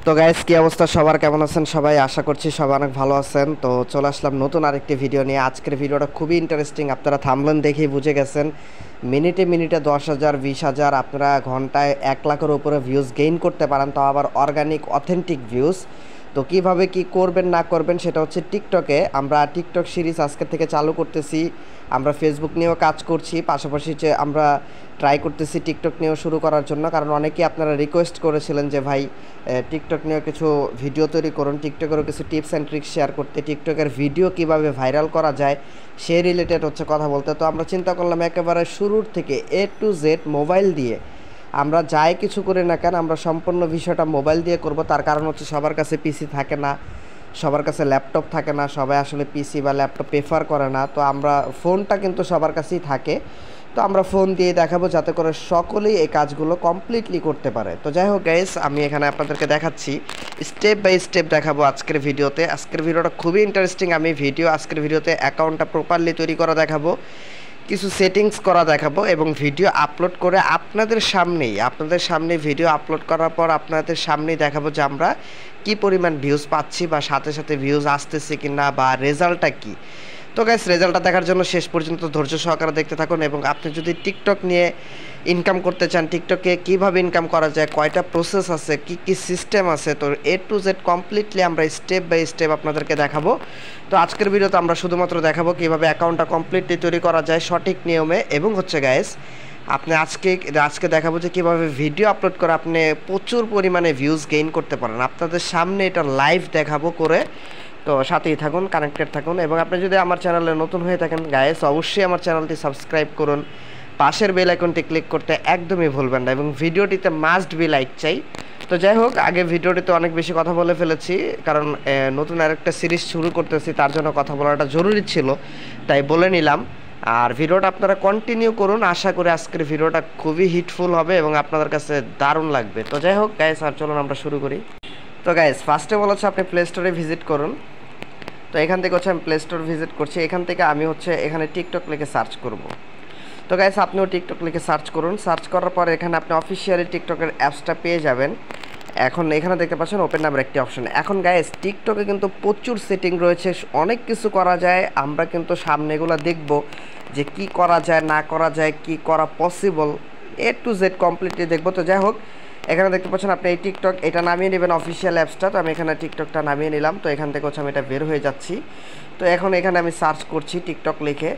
তো গাইস, কি অবস্থা সবার? কেমন আছেন সবাই? আশা করছি সবাই অনেক ভালো আছেন। তো চলে আসলাম নতুন আরেকটি ভিডিও নিয়ে। আজকের ভিডিওটা খুবই ইন্টারেস্টিং। আপনারা থাম্বনেল দেখেই বুঝে গেছেন। মিনিটে মিনিটে 10,000, 20,000, আপনারা ঘন্টায় 1 লাখের উপরে ভিউজ গেইন করতে পারেন, তাও আবার অর্গানিক অথেন্টিক ভিউজ। তো কিভাবে কি করবেন না করবেন সেটা হচ্ছে টিকটকে। আমরা টিকটক সিরিজ আজকের থেকে চালু করতেছি। আমরা ফেসবুক নিয়েও কাজ করছি, পাশাপাশি যে আমরা ট্রাই করতেছি টিকটক নিয়েও শুরু করার জন্য, কারণ অনেকেই আপনারা রিকোয়েস্ট করেছিলেন যে ভাই টিকটক নিয়েও কিছু ভিডিও তৈরি করুন, টিকটকেরও কিছু টিপস অ্যান্ড ট্রিক্স শেয়ার করতে, টিকটকের ভিডিও কিভাবে ভাইরাল করা যায় সে রিলেটেড হচ্ছে কথা বলতে। তো আমরা চিন্তা করলাম একেবারে শুরুর থেকে A to Z মোবাইল দিয়ে আমরা যাই কিছু করি না কেন, আমরা সম্পূর্ণ বিষয়টা মোবাইল দিয়ে করব। তার কারণ হচ্ছে সবার কাছে পিসি থাকে না, সবার কাছে ল্যাপটপ থাকে না, সবাই আসলে পিসি বা ল্যাপটপ প্রেফার করে না। তো আমরা ফোনটা কিন্তু সবার কাছেই থাকে, তো আমরা ফোন দিয়ে দেখাবো যাতে করে সকলেই এই কাজগুলো কমপ্লিটলি করতে পারে। তো যাই হোক গাইস, আমি এখানে আপনাদেরকে দেখাচ্ছি, স্টেপ বাই স্টেপ দেখাবো আজকের ভিডিওতে। আজকের ভিডিওটা খুবই ইন্টারেস্টিং। আমি আজকের ভিডিওতে অ্যাকাউন্টটা প্রপারলি তৈরি করা দেখাবো, কিছু সেটিংস করা দেখাবো এবং ভিডিও আপলোড করে আপনাদের সামনে ভিডিও আপলোড করার পর আপনাদের সামনেই দেখাবো যে আমরা কি পরিমাণ ভিউজ পাচ্ছি বা সাথে সাথে ভিউজ আসতেছে কিনা বা রেজাল্টটা কি। তো গাইস, রেজাল্টটা দেখার জন্য শেষ পর্যন্ত ধৈর্য সহকারে দেখতে থাকুন। এবং আপনি যদি টিকটক নিয়ে ইনকাম করতে চান, টিকটকে কিভাবে ইনকাম করা যায়, কয়টা প্রসেস আছে, কি কি সিস্টেম আছে, তো A to Z কমপ্লিটলি আমরা স্টেপ বাই স্টেপ আপনাদেরকে দেখাবো। তো আজকের ভিডিওতে আমরা শুধুমাত্র দেখাবো কিভাবে অ্যাকাউন্টটা কমপ্লিটলি তৈরি করা যায় সঠিক নিয়মে, এবং হচ্ছে গাইস আপনি আজকে দেখাবো যে কীভাবে ভিডিও আপলোড করে আপনি প্রচুর পরিমাণে ভিউজ গেইন করতে পারেন। আপনাদের সামনে এটা লাইভ দেখাবো করে। তো সাথেই থাকুন, কানেক্টেড থাকুন। এবং আপনি যদি আমার চ্যানেলে নতুন হয়ে থাকেন গাইস, অবশ্যই আমার চ্যানেলটি সাবস্ক্রাইব করুন, পাশের বেল আইকনটি ক্লিক করতে একদমই ভুলবেন না, এবং ভিডিওটিতে মাস্ট বি লাইক চাই। তো যাই হোক, আগে ভিডিওটিতে অনেক বেশি কথা বলে ফেলেছি, কারণ নতুন আরেকটা সিরিজ শুরু করতেছি, তার জন্য কথা বলাটা জরুরি ছিল, তাই বলে নিলাম। আর ভিডিওটা আপনারা কন্টিনিউ করুন, আশা করি আজকের ভিডিওটা খুবই হিটফুল হবে এবং আপনাদের কাছে দারুণ লাগবে। তো যাই হোক গাইস, আর চলুন আমরা শুরু করি। তো গাইস, ফার্স্টে বলা হচ্ছে আপনি প্লে স্টোরে ভিজিট করুন। তো এখান থেকে হচ্ছে আমি প্লে স্টোর ভিজিট করছি। এখান থেকে আমি হচ্ছে এখানে টিকটক লিখে সার্চ করব। তো গাইস, আপনিও টিকটক লিখে সার্চ করুন। সার্চ করার পর এখানে আপনি অফিসিয়ালি টিকটকের অ্যাপসটা পেয়ে যাবেন। এখন এখানে দেখতে পাচ্ছেন ওপেন নামের একটি অপশন। এখন গাইস, টিকটকে কিন্তু প্রচুর সেটিং রয়েছে, অনেক কিছু করা যায়। আমরা কিন্তু সামনে এগুলো দেখব যে কি করা যায় না করা যায়, কি করা possible, A to Z completely দেখব। তো যাই হোক, এখানে দেখতে পাচ্ছেন আপনি এই টিকটক এটা নামিয়ে নেবেন অফিসিয়াল অ্যাপসটা। তো আমি এখানে টিকটকটা নামিয়ে নিলাম। তো এখান থেকে হচ্ছে আমি এটা বের হয়ে যাচ্ছি। তো এখন এখানে আমি সার্চ করছি টিকটক লিখে।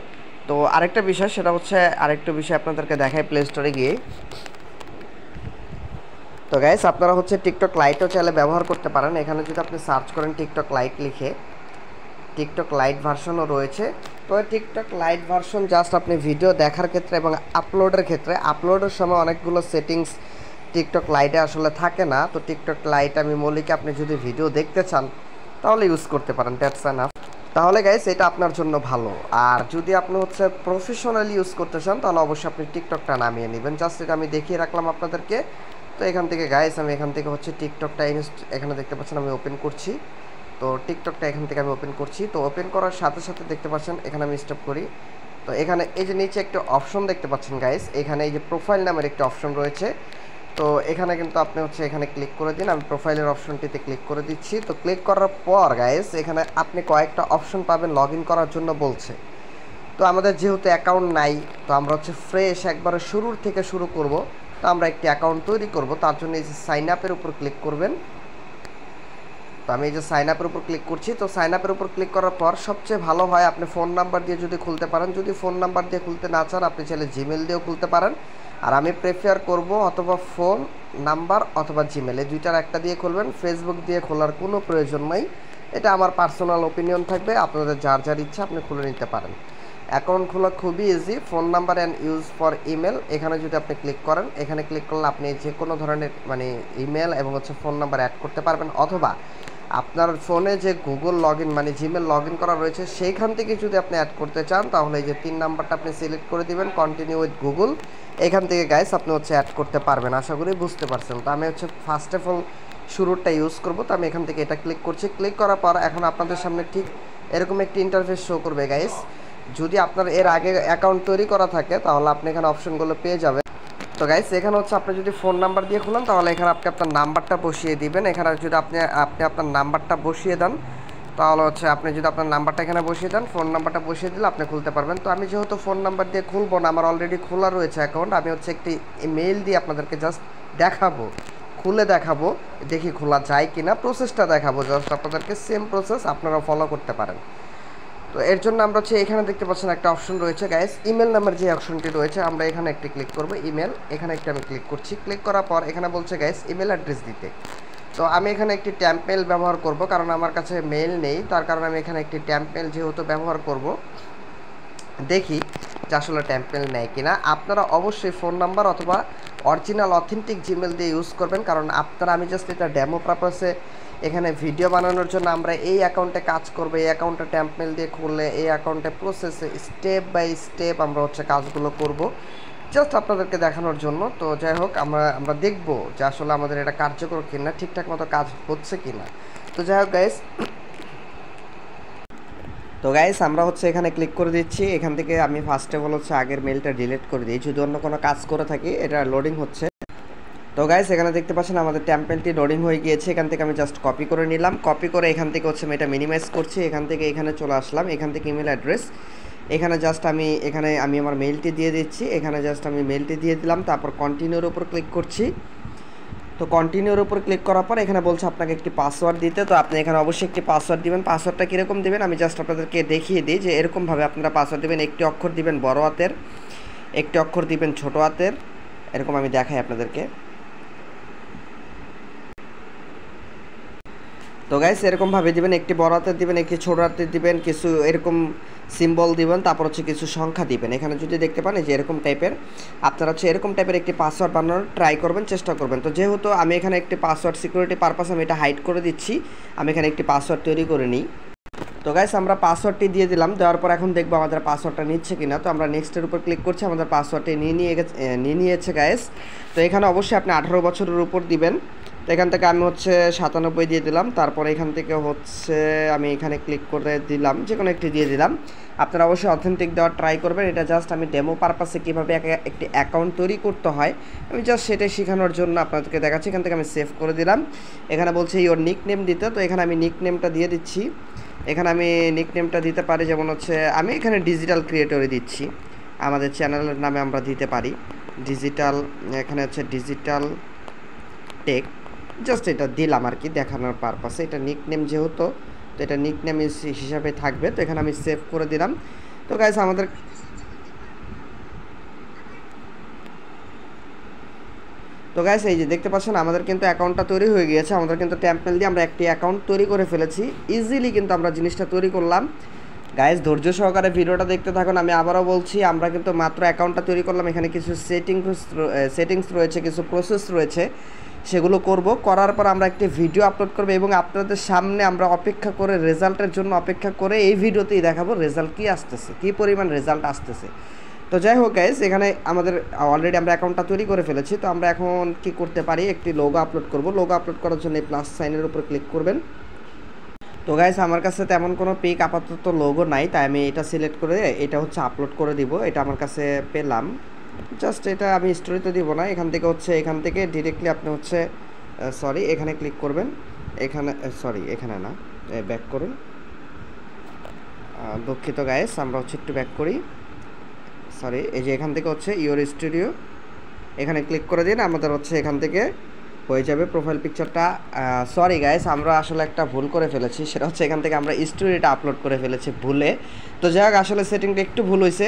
তো আরেকটা বিষয়, সেটা হচ্ছে আরেকটা বিষয় আপনাদেরকে দেখাই প্লে স্টোরে গিয়ে। তো গাইস, আপনারা হচ্ছে টিকটক লাইটও চাইলে ব্যবহার করতে পারেন। এখানে যদি আপনি সার্চ করেন টিকটক লাইট লিখে, টিকটক লাইট ভার্সনও রয়েছে। তো টিকটক লাইট ভার্সন জাস্ট আপনি ভিডিও দেখার ক্ষেত্রে এবং আপলোডের সময় অনেকগুলো সেটিংস টিকটক লাইটে আসলে থাকে না। তো টিকটক লাইট আমি মৌলিক আপনি যদি ভিডিও দেখতে চান তাহলে ইউজ করতে পারেন, দ্যাটস এনাফ। তাহলে গাইস, এটা আপনার জন্য ভালো। আর যদি আপনি হচ্ছে প্রফেশনালি ইউজ করতে চান তাহলে অবশ্যই আপনি টিকটকটা নামিয়ে নেবেন। জাস্ট এটা আমি দেখিয়ে রাখলাম আপনাদেরকে। তো এখান থেকে গাইস, আমি এখান থেকে হচ্ছে টিকটকটা এখানে দেখতে পাচ্ছেন আমি ওপেন করছি। তো টিকটকটা এখান থেকে আমি ওপেন করছি। তো ওপেন করার সাথে সাথে দেখতে পাচ্ছেন এখানে আমি স্টপ করি। তো এখানে এই যে নিচে একটা অপশন দেখতে পাচ্ছেন গাইস, এখানে এই যে প্রোফাইল নামের একটা অপশন রয়েছে। তো এখানে কিন্তু আপনি হচ্ছে এখানে ক্লিক করে দিন। আমি প্রোফাইলের অপশনটিতে ক্লিক করে দিচ্ছি। তো ক্লিক করার পর গাইস, এখানে আপনি কয়েকটা অপশন পাবেন লগ ইন করার জন্য বলছে। তো আমাদের যেহেতু অ্যাকাউন্ট নাই, তো আমরা হচ্ছে ফ্রেশ একবারে শুরুর থেকে শুরু করব। তো আমরা একটি অ্যাকাউন্ট তৈরি করব, তার জন্য এই যে সাইন আপের উপর ক্লিক করবেন। তো আমি এই যে সাইন আপের উপর ক্লিক করছি। তো সাইন আপের উপর ক্লিক করার পর সবচেয়ে ভালো হয় আপনি ফোন নাম্বার দিয়ে যদি খুলতে পারেন। যদি ফোন নাম্বার দিয়ে খুলতে না চান, আপনি চাইলে জিমেল দিয়েও খুলতে পারেন। আর আমি প্রেফার করব অথবা ফোন নাম্বার অথবা জিমেল, এই দুইটার একটা দিয়ে খুলবেন। ফেসবুক দিয়ে খোলার কোনো প্রয়োজন নেই, এটা আমার পার্সোনাল ওপিনিয়ন থাকবে। আপনাদের যার যার ইচ্ছা আপনি খুলে নিতে পারেন। অ্যাকাউন্ট খোলা খুবই easy. Phone number and use for email, এখানে যদি আপনি ক্লিক করেন, এখানে ক্লিক করলে আপনি যে কোনো ধরনের ইমেল এবং হচ্ছে ফোন নাম্বার অ্যাড করতে পারবেন। অথবা আপনার ফোনে যে Google log in Gmail log in করা রয়েছে সেইখান থেকে যদি আপনি অ্যাড করতে চান, তাহলে এই যে 3 নাম্বারটা আপনি সিলেক্ট করে দিবেন, কন্টিনিউ উইথ গুগল। এখান থেকে গাইস আপনি হচ্ছে অ্যাড করতে পারবেন। আশা করি বুঝতে পারছেন। তো আমি হচ্ছে ফার্স্ট অফ অল শুরুরটা ইউজ করব। তো আমি এখান থেকে এটা ক্লিক করছি। ক্লিক করার পর এখন আপনাদের সামনে ঠিক এরকম একটি ইন্টারফেস শো করবে গাইস। যদি আপনার এর আগে অ্যাকাউন্ট তৈরি করা থাকে তাহলে আপনি এখানে অপশনগুলো পেয়ে যাবেন। তো তো গাইস এখানে হচ্ছে আপনি যদি ফোন নাম্বার দিয়ে খুলেন তাহলে এখানে আপনি আপনার নাম্বারটা বসিয়ে দিবেন। এখানে যদি আপনি আপনার নাম্বারটা বসিয়ে দেন তাহলে হচ্ছে আপনি যদি আপনার নাম্বারটা এখানে বসিয়ে দেন, ফোন নাম্বারটা বসিয়ে দিলে আপনি খুলতে পারবেন। তো আমি যেহেতু ফোন নাম্বার দিয়ে খুলবো না, আমার অলরেডি খোলা রয়েছে অ্যাকাউন্ট, আমি হচ্ছে একটি মেইল দিয়ে আপনাদেরকে জাস্ট দেখাবো, খুলে দেখাবো, দেখি খোলা যায় কি না, প্রসেসটা দেখাবো জাস্ট আপনাদেরকে, সেম প্রসেস আপনারা ফলো করতে পারেন। তো এর জন্য আমরা হচ্ছে এখানে দেখতে পাচ্ছেন একটা অপশন রয়েছে গাইস, ইমেল নাম্বার যে অপশনটি রয়েছে, আমরা এখানে একটি ক্লিক করব, ইমেল, এখানে একটি আমি ক্লিক করছি। ক্লিক করার পর এখানে বলছে গাইস ইমেল অ্যাড্রেস দিতে। তো আমি এখানে একটি ট্যাম্পমেল ব্যবহার করব, কারণ আমার কাছে মেল নেই, তার কারণে আমি এখানে একটি ট্যাম্পমেল যেহেতু ব্যবহার করব, দেখি যে আসলে ট্যাম্পমেল নেয় কিনা। আপনারা অবশ্যই ফোন নাম্বার অথবা অরিজিনাল অথেন্টিক জিমেল দিয়ে ইউজ করবেন, কারণ আপনারা, আমি জাস্ট এটা ডেমো পারপাসে এখানে ভিডিও বানানোর জন্য আমরা এই অ্যাকাউন্টে কাজ করবো, এই অ্যাকাউন্টে ট্যাম্পমেল দিয়ে খুললে এই অ্যাকাউন্টে প্রসেসে স্টেপ বাই স্টেপ আমরা হচ্ছে কাজগুলো করব, জাস্ট আপনাদেরকে দেখানোর জন্য। তো যাই হোক, আমরা দেখব যে আসলে আমাদের এটা কার্যকর কিনা, ঠিকঠাক মতো কাজ হচ্ছে কিনা। তো যাই হোক গাইস, আমরা হচ্ছে এখানে ক্লিক করে দিচ্ছি। এখান থেকে আমি ফার্স্ট অফ অল হচ্ছে আগের মেলটা ডিলিট করে দিই, যদি অন্য কোনো কাজ করে থাকি। এটা লোডিং হচ্ছে। তো গাইস এখানে দেখতে পাচ্ছেন আমাদের ট্যাম্পমেলটি লোডিং হয়ে গিয়েছে। এখান থেকে আমি জাস্ট কপি করে নিলাম, কপি করে এখান থেকে হচ্ছে আমি এটা মিনিমাইজ করছি। এখান থেকে এখানে চলে আসলাম, এখান থেকে ইমেল অ্যাড্রেস, এখানে জাস্ট আমি আমার মেলটি দিয়ে দিচ্ছি। এখানে জাস্ট আমি মেলটি দিয়ে দিলাম, তারপর কন্টিনিউর উপর ক্লিক করছি। তো কন্টিনিউর উপর ক্লিক করার পর এখানে বলছে আপনাকে একটি পাসওয়ার্ড দিতে। তো আপনি এখানে অবশ্যই একটি পাসওয়ার্ড দিবেন। পাসওয়ার্ডটা কীরকম দেবেন আমি জাস্ট আপনাদেরকে দেখিয়ে দিই যে এরকমভাবে আপনারা পাসওয়ার্ড দেবেন। একটি অক্ষর দিবেন বড় হাতের, একটি অক্ষর দিবেন ছোট হাতের, এরকম আমি দেখাই আপনাদেরকে। তো গাইস এরকমভাবে দিবেন, একটি বড় হাতের দিবেন, একটি ছোট হাতের দিবেন, কিছু এরকম সিম্বল দিবেন, তারপর হচ্ছে কিছু সংখ্যা দিবেন। এখানে যদি দেখতে পান যে এরকম টাইপের, আপনারা হচ্ছে এরকম টাইপের একটি পাসওয়ার্ড বানানোর ট্রাই করবেন, চেষ্টা করবেন। তো যেহেতু আমি এখানে একটি পাসওয়ার্ড সিকিউরিটি পারপাস আমি এটা হাইড করে দিচ্ছি, আমি এখানে একটি পাসওয়ার্ড তৈরি করে নিই। তো গাইস আমরা পাসওয়ার্ডটি দিয়ে দিলাম, দেওয়ার পর এখন দেখবো আমাদের পাসওয়ার্ডটা নিচ্ছে কিনা। তো আমরা নেক্সটের উপর ক্লিক করছি, আমাদের পাসওয়ার্ডটি নিয়ে নিয়েছে গাইস। তো এখানে অবশ্যই আপনি 18 বছরের উপর দিবেন। তো এখান থেকে আমি হচ্ছে 97 দিয়ে দিলাম, তারপর এখান থেকে হচ্ছে আমি এখানে ক্লিক করে দিলাম, যে কোনো একটি দিয়ে দিলাম। আপনারা অবশ্যই অথেন্টিক দেওয়ার ট্রাই করবেন। এটা জাস্ট আমি ডেমো পারপাসে কীভাবে একটি অ্যাকাউন্ট তৈরি করতে হয় আমি জাস্ট সেটাই শেখানোর জন্য আপনাদেরকে দেখাচ্ছি। এখান থেকে আমি সেভ করে দিলাম। এখানে বলছে ইওর নিক নেম দিতে, তো এখানে আমি নিক নেমটা দিয়ে দিচ্ছি। এখানে আমি নিক নেমটা দিতে পারি, যেমন হচ্ছে আমি এখানে ডিজিটাল ক্রিয়েটরে দিচ্ছি, আমাদের চ্যানেলের নামে আমরা দিতে পারি ডিজিটাল, এখানে হচ্ছে ডিজিটাল টেক, জাস্ট এটা দিলাম আর কি দেখানোর পারপাসে। এটা নিক নেম যেহেতু, তো এটা নিক নেম হিসাবে থাকবে। তো এখানে আমি সেভ করে দিলাম। তো গাইস আমাদের এই যে দেখতে পাচ্ছেন আমাদের কিন্তু অ্যাকাউন্টটা তৈরি হয়ে গিয়েছে। আমাদের কিন্তু ট্যাম্পমেল দিয়ে আমরা একটি অ্যাকাউন্ট তৈরি করে ফেলেছি, ইজিলি কিন্তু আমরা জিনিসটা তৈরি করলাম। গাইস ধৈর্য সহকারে ভিডিওটা দেখতে থাকুন। আমি আবারও বলছি, আমরা কিন্তু মাত্র অ্যাকাউন্টটা তৈরি করলাম, এখানে কিছু সেটিংস রয়েছে, কিছু প্রসেস রয়েছে, সেগুলো করব। করার পর আমরা একটি ভিডিও আপলোড করব এবং আপনাদের সামনে আমরা অপেক্ষা করে, রেজাল্টের জন্য অপেক্ষা করে এই ভিডিওতেই দেখাবো রেজাল্ট কী আসতেছে, কী পরিমাণ রেজাল্ট আসতেছে। তো যাই হোক গাইস, এখানে আমাদের অলরেডি আমরা অ্যাকাউন্টটা তৈরি করে ফেলেছি। তো আমরা এখন কি করতে পারি, একটি লোগো আপলোড করব। লোগো আপলোড করার জন্য এই প্লাস সাইনের উপর ক্লিক করবেন। তো গাইস আমার কাছে তেমন কোনো পিক আপাতত লোগো নাই, তাই আমি এটা সিলেক্ট করে এটা হচ্ছে আপলোড করে দিব। এটা আমার কাছে পেলাম, জাস্ট এটা আমি স্টোরিতে দিব না, এখান থেকে ডিরেক্টলি আপনি হচ্ছে এখানে ক্লিক করবেন। এখানে না, ব্যাক করুন, দুঃখিত গাইস, আমরা হচ্ছে একটু ব্যাক করি। এই যে এখান থেকে হচ্ছে ইওর স্টুডিও, এখানে ক্লিক করে দিন, আমাদের হচ্ছে এখান থেকে হয়ে যাবে প্রোফাইল পিকচারটা। গাইস আমরা আসলে একটা ভুল করে ফেলেছি, সেটা হচ্ছে এখান থেকে আমরা স্টোরিটা আপলোড করে ফেলেছি ভুলে। তো যাই হোক, আসলে সেটিংটা একটু ভুল হয়েছে।